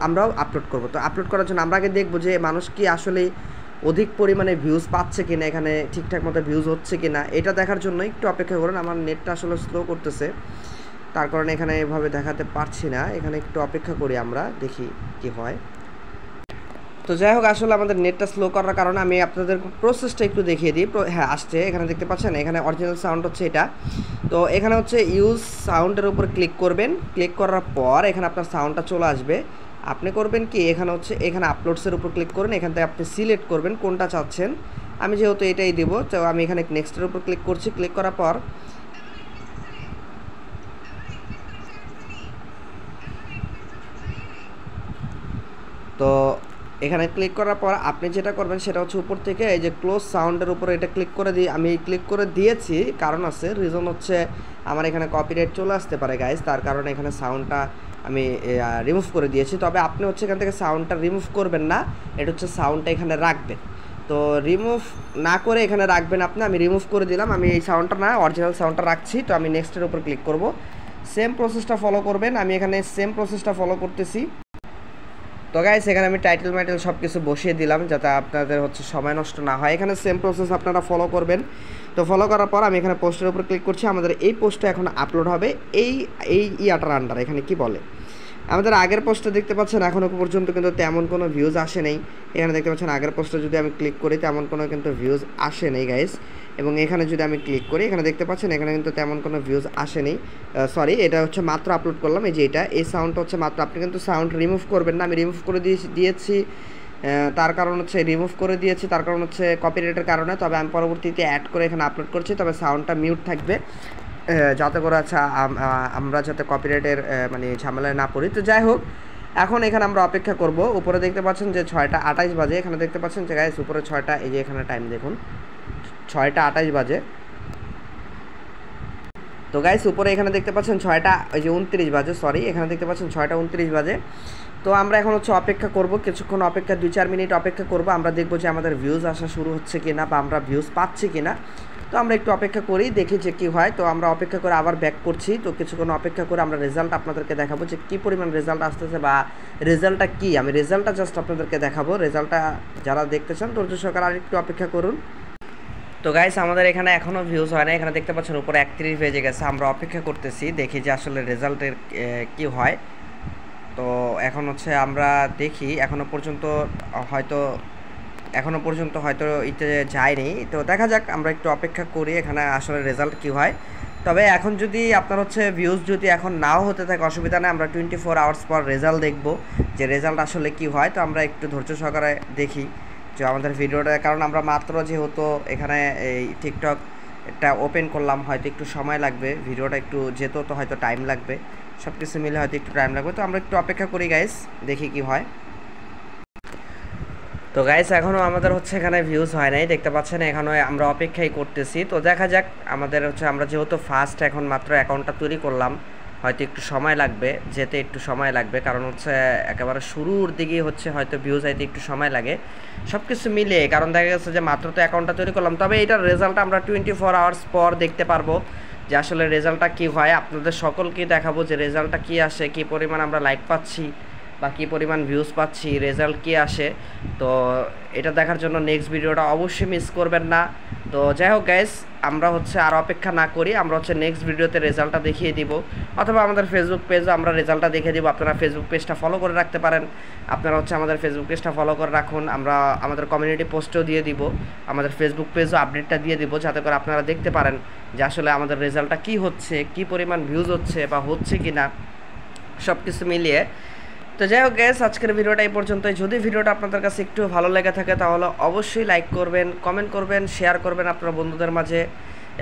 আমরাও আপলোড করব। তো আপলোড করার জন্য আমরা আগে দেখবো যে মানুষ কি আসলে অধিক পরিমাণে ভিউজ পাচ্ছে কিনা, এখানে ঠিকঠাক মতো ভিউজ হচ্ছে কিনা, এটা দেখার জন্য একটু অপেক্ষা করুন। আমার নেটটা আসলে স্লো করতেছে, তার কারণে এখানে এভাবে দেখাতে পারছি না। এখানে একটু অপেক্ষা করি, আমরা দেখি কি হয়। তো যাই হোক, আসলে আমাদের নেটটা স্লো করার কারণে আমি আপনাদের প্রসেসটা একটু দেখিয়ে দিই। হ্যাঁ, আসছে। এখানে দেখতে পাচ্ছেন, এখানে অরিজিনাল সাউন্ড হচ্ছে এটা। তো এখানে হচ্ছে ইউজ সাউন্ডের উপর ক্লিক করবেন। ক্লিক করার পর এখানে আপনার সাউন্ডটা চলে আসবে। আপনি করবেন কি, এখানে হচ্ছে এখানে আপলোডসের উপর ক্লিক করুন। এখান থেকে আপনি সিলেক্ট করবেন কোনটা চাচ্ছেন। আমি যেহেতু এটাই দেবো, তো আমি এখানে নেক্সটের উপর ক্লিক করছি। ক্লিক করার পর তো এখানে ক্লিক করার পর আপনি যেটা করবেন সেটা হচ্ছে উপর থেকে এই যে ক্লোজ সাউন্ডের উপরে এটা ক্লিক করে দিই। আমি ক্লিক করে দিয়েছি, কারণ আছে, রিজন হচ্ছে আমার এখানে কপিরাইট চলে আসতে পারে গাইজ, তার কারণে এখানে সাউন্ডটা আমি রিমুভ করে দিয়েছি। তবে আপনি হচ্ছে এখান থেকে সাউন্ডটা রিমুভ করবেন না, এটা হচ্ছে সাউন্ডটা এখানে রাখবেন। তো রিমুভ না করে এখানে রাখবেন আপনি। আমি রিমুভ করে দিলাম, আমি এই সাউন্ডটা না, অরিজিনাল সাউন্ডটা রাখছি। তো আমি নেক্সটের উপর ক্লিক করব। সেম প্রসেসটা ফলো করবেন। আমি এখানে সেম প্রসেসটা ফলো করতেছি। তো গাইস এখানে আমি টাইটেল মাইটেল সব কিছু বসিয়ে দিলাম, যাতে আপনাদের হচ্ছে সময় নষ্ট না হয়। এখানে সেম প্রসেস আপনারা ফলো করবেন। তো ফলো করার পর আমি এখানে পোস্টের উপর ক্লিক করছি। আমাদের এই পোস্টটা এখন আপলোড হবে এই এই ইয়াটার আন্ডার। এখানে কি বলে, আমাদের আগের পোস্টটা দেখতে পাচ্ছেন এখনও পর্যন্ত কিন্তু তেমন কোনো ভিউজ আসে নেই। এখানে দেখতে পাচ্ছেন আগের পোস্টে যদি আমি ক্লিক করি তেমন কোনো কিন্তু ভিউজ আসে নেই গাইস। এবং এখানে যদি আমি ক্লিক করি, এখানে দেখতে পাচ্ছেন এখানে কিন্তু তেমন কোনো ভিউজ আসেনি। সরি, এটা হচ্ছে মাত্র আপলোড করলাম। এই যে এই সাউন্ডটা হচ্ছে মাত্র, আপনি কিন্তু সাউন্ড রিমুভ করবেন না। আমি রিমুভ করে দিয়েছি, তার কারণ হচ্ছে রিমুভ করে দিয়েছি, তার কারণ হচ্ছে কপিরাইটের কারণে। তবে আমি পরবর্তীতে অ্যাড করে এখানে আপলোড করছি, তবে সাউন্ডটা মিউট থাকবে, যাতে করে আচ্ছা আমরা যাতে কপিরাইটের মানে ঝামেলায় না পড়ি। তো যাই হোক, এখন এখানে আমরা অপেক্ষা করব। উপরে দেখতে পাচ্ছেন যে 6টা 28 বাজে। এখানে দেখতে পাচ্ছেন যে গাইস উপরে 6টা, এই যে এখানে টাইম দেখুন 6টা 28 বাজে। তো গাইস উপরে এখানে দেখতে পাচ্ছেন 6টা 29 বাজে, সরি, এখানে দেখতে পাচ্ছেন 6টা 29 বাজে। তো আমরা এখন হচ্ছে অপেক্ষা করব, কিছুক্ষণ অপেক্ষা, 2-4 মিনিট অপেক্ষা করব। আমরা দেখব যে আমাদের ভিউজ আসা শুরু হচ্ছে কিনা, বা আমরা ভিউজ পাচ্ছি কিনা। তো আমরা একটু অপেক্ষা করি, দেখি যে কী হয়। তো আমরা অপেক্ষা করে আবার ব্যাক করছি। তো কিছুক্ষণ অপেক্ষা করে আমরা রেজাল্ট আপনাদেরকে দেখাবো যে কী পরিমাণ রেজাল্ট আসতেছে, বা রেজাল্টটা কী। আমি রেজাল্টটা জাস্ট আপনাদেরকে দেখাবো। রেজাল্টটা যারা দেখতে চান ধৈর্য সহকারে আর একটু অপেক্ষা করুন। তো গাইস আমাদের এখানে এখনও ভিউজ হয় না। এখানে দেখতে পাচ্ছেন উপরে 31 বেজে গেছে। আমরা অপেক্ষা করতেছি, দেখি যে আসলে রেজাল্টের কী হয়। তো এখন হচ্ছে আমরা দেখি, এখনও পর্যন্ত হয়তো ইতে যায়নি। তো দেখা যাক, আমরা একটু অপেক্ষা করি এখানে আসলে রেজাল্ট কী হয়। তবে এখন যদি আপনার হচ্ছে ভিউজ যদি এখন নাও হতে থাকে, অসুবিধা নেই, আমরা 24 আওয়ার্স পর রেজাল্ট দেখব যে রেজাল্ট আসলে কী হয়। তো আমরা একটু ধৈর্য সহকারে দেখি যে আমাদের ভিডিওটা, কারণ আমরা মাত্র যেহেতু এখানে এই টিকটক এটা ওপেন করলাম, হয়তো একটু সময় লাগবে, ভিডিওটা একটু যেতেও তো হয়তো টাইম লাগবে, সব কিছু মিলে হয়তো একটু টাইম লাগবে। তো আমরা একটু অপেক্ষা করি গাইস, দেখি কি হয়। তো গাইস এখনও আমাদের হচ্ছে এখানে ভিউজ হয় নাই, দেখতে পাচ্ছেন, এখনও আমরা অপেক্ষাই করতেছি। তো দেখা যাক, আমাদের হচ্ছে আমরা যেহেতু ফার্স্ট এখন মাত্র অ্যাকাউন্টটা তৈরি করলাম, হয়তো একটু সময় লাগবে, যেতে একটু সময় লাগবে, কারণ হচ্ছে একেবারে শুরুর দিকে হচ্ছে হয়তো ভিউজ আইতে একটু সময় লাগে, সব কিছু মিলে। কারণ দেখা গেছে যে মাত্র তো অ্যাকাউন্টটা তৈরি করলাম। তবে এটার রেজাল্ট আমরা 24 আওয়ার্স পর দেখতে পারবো যে আসলে রেজাল্টটা কী হয়। আপনাদের সকলকে দেখাবো যে রেজাল্টটা কী আসে, কী পরিমাণ আমরা লাইক পাচ্ছি, বা কী পরিমাণ ভিউজ পাচ্ছি, রেজাল্ট কী আসে। তো এটা দেখার জন্য নেক্সট ভিডিওটা অবশ্যই মিস করবেন না। তো যাই হোক গাইস, আমরা হচ্ছে আর অপেক্ষা না করি, আমরা হচ্ছে নেক্সট ভিডিওতে রেজাল্টটা দেখিয়ে দিব, অথবা আমাদের ফেসবুক পেজও আমরা রেজাল্টটা দেখিয়ে দিব। আপনারা ফেসবুক পেজটা ফলো করে রাখতে পারেন, আপনারা হচ্ছে আমাদের ফেসবুক পেজটা ফলো করে রাখুন। আমরা আমাদের কমিউনিটি পোস্টও দিয়ে দিব, আমাদের ফেসবুক পেজও আপডেটটা দিয়ে দিব, যাতে করে আপনারা দেখতে পারেন যে আসলে আমাদের রেজাল্টটা কী হচ্ছে, কী পরিমাণ ভিউজ হচ্ছে বা হচ্ছে কি না, সব কিছু মিলিয়ে। তো যাই হোক গ্যাস, আজকের ভিডিওটা এই পর্যন্তই। যদি ভিডিওটা আপনাদের কাছে একটু ভালো লেগে থাকে তাহলে অবশ্যই লাইক করবেন, কমেন্ট করবেন, শেয়ার করবেন আপনার বন্ধুদের মাঝে,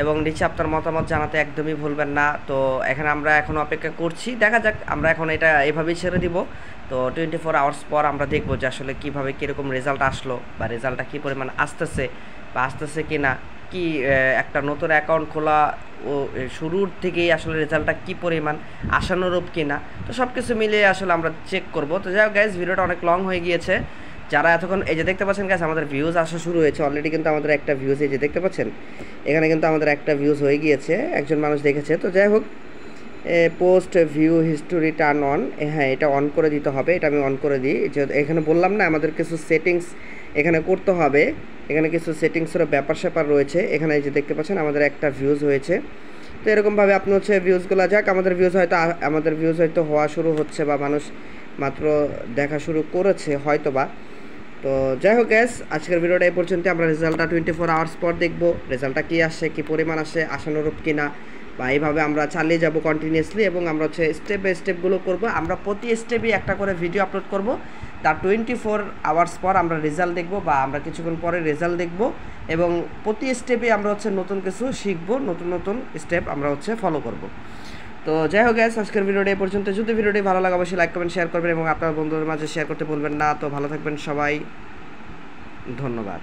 এবং নিচে আপনার মতামত জানাতে একদমই ভুলবেন না। তো এখানে আমরা এখন অপেক্ষা করছি, দেখা যাক, আমরা এখন এটা এভাবেই ছেড়ে দিব। তো 24 আওয়ার্স পর আমরা দেখব যে আসলে কীভাবে কীরকম রেজাল্ট আসলো, বা রেজাল্টটা কী পরিমাণ আসতেছে বা আসতেছে কি না, কি একটা নতুন অ্যাকাউন্ট খোলা ও শুরুর থেকেই আসলে রেজাল্টটা কী পরিমাণ আশানুরূপ কি না। তো সব কিছু মিলিয়ে আসলে আমরা চেক করব। তো যাই হোক গাইজ, ভিডিওটা অনেক লং হয়ে গিয়েছে। যারা এতক্ষণ, এই যে দেখতে পাচ্ছেন গাইজ, আমাদের ভিউজ আসা শুরু হয়েছে অলরেডি, কিন্তু আমাদের একটা ভিউজ, এই যে দেখতে পাচ্ছেন এখানে কিন্তু আমাদের একটা ভিউজ হয়ে গিয়েছে, একজন মানুষ দেখেছে। তো যাই হোক, post view history turn on, হ্যাঁ এটা অন করে দিতে হবে, এটা আমি অন করে দিই। যে এখানে বললাম না আমাদের কিছু সেটিংস এখানে করতে হবে, এখানে কিছু সেটিংসেরও ব্যাপার স্যাপার রয়েছে। এখানে যে দেখতে পাচ্ছেন আমাদের একটা ভিউজ হয়েছে। তো এরকমভাবে আপনি হচ্ছে ভিউজগুলো, যাক আমাদের ভিউজ হয়তো হওয়া শুরু হচ্ছে, বা মানুষ মাত্র দেখা শুরু করেছে হয়তো বা। তো যাই হোক গ্যাস, আজকের ভিডিওটা এই পর্যন্ত। আমরা রেজাল্টটা 24 আওয়ার্স পর দেখবো, রেজাল্টটা কী আসে, কী পরিমাণ আসে, আশানুরূপ কি না, বা এইভাবে আমরা চালিয়ে যাব কন্টিনিউয়াসলি, এবং আমরা হচ্ছে স্টেপ বাই স্টেপগুলো করবো। আমরা প্রতি স্টেপই একটা করে ভিডিও আপলোড করব, তার 24 আওয়ার্স পর আমরা রেজাল্ট দেখব, বা আমরা কিছুক্ষণ পরে রেজাল্ট দেখব, এবং প্রতি স্টেপে আমরা হচ্ছে নতুন কিছু শিখবো, নতুন নতুন স্টেপ আমরা হচ্ছে ফলো করব। তো যাই হোক গ্যাস, আজকের ভিডিওটা এই পর্যন্ত। যদি ভিডিওটি ভালো লাগে অবশ্যই লাইক করবেন, শেয়ার করবেন, এবং আপনার বন্ধুদের মাঝে শেয়ার করতে ভুলবেন না। তো ভালো থাকবেন সবাই, ধন্যবাদ।